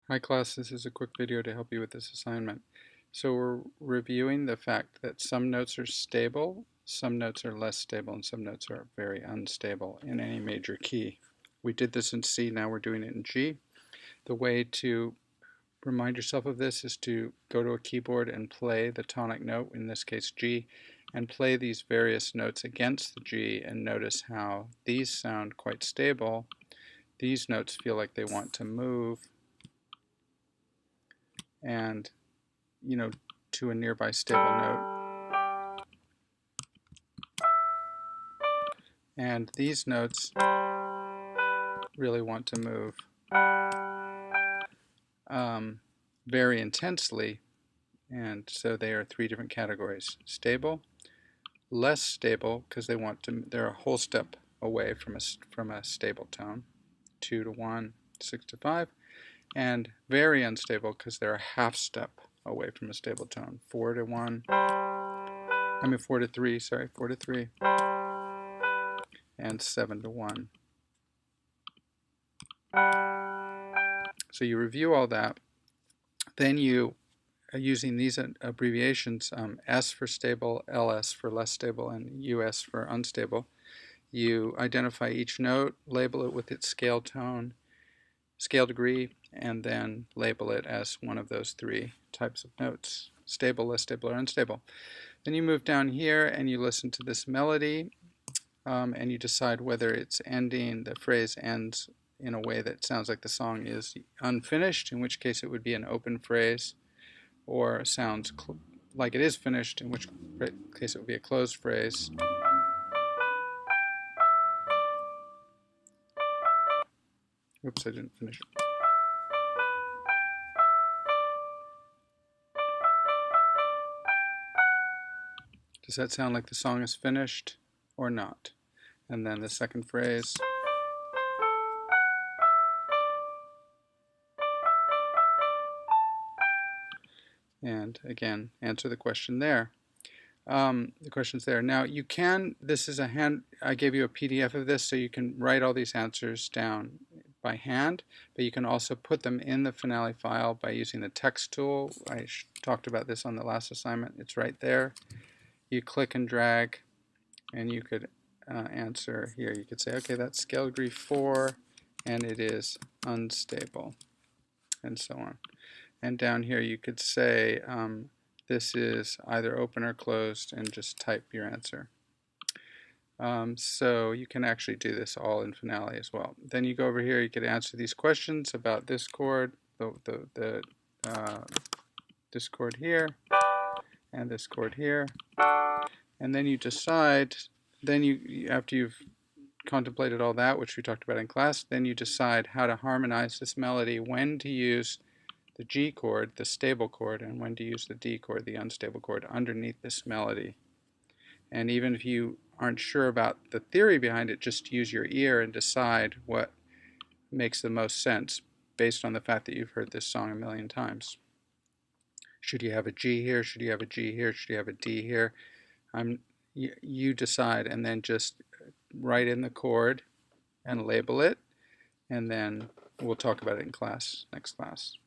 Hi class, this is a quick video to help you with this assignment. So we're reviewing the fact that some notes are stable, some notes are less stable, and some notes are very unstable in any major key. We did this in C, now we're doing it in G. The way to remind yourself of this is to go to a keyboard and play the tonic note, in this case G, and play these various notes against the G, and notice how these sound quite stable. These notes feel like they want to move, and to a nearby stable note. And these notes really want to move very intensely, and so they are three different categories: stable, less stable because they're a whole step away from a stable tone, 2 to 1, 6 to 5, and very unstable because they're a half step away from a stable tone, 4 to 3, 4 to 3, and 7 to 1. So you review all that, then you, using these abbreviations, S for stable, LS for less stable, and US for unstable, you identify each note, label it with its scale tone, scale degree, and then label it as one of those three types of notes: stable, less stable, or unstable. Then you move down here and you listen to this melody, and you decide whether it's ending, the phrase ends in a way that sounds like the song is unfinished, in which case it would be an open phrase, or sounds like it is finished, in which case it would be a closed phrase. Oops, I didn't finish it. Does that sound like the song is finished or not? And then the second phrase. And again, answer the question there. The question's there. Now you can, I gave you a PDF of this, so you can write all these answers down by hand, but you can also put them in the finale file by using the text tool. I talked about this on the last assignment. It's right there. You click and drag, and you could answer here. You could say, okay, that's scale degree 4, and it is unstable, and so on. And down here you could say this is either open or closed, and just type your answer. So you can actually do this all in Finale as well. Then you go over here, you could answer these questions about this chord, this chord here, and this chord here. And then you decide, after you've contemplated all that, which we talked about in class, then you decide how to harmonize this melody, when to use the G chord, the stable chord, and when to use the D chord, the unstable chord, underneath this melody. And even if you aren't sure about the theory behind it, just use your ear and decide what makes the most sense based on the fact that you've heard this song a million times. Should you have a G here? Should you have a G here? Should you have a D here? You decide, and then just write in the chord and label it, and then we'll talk about it in class, next class.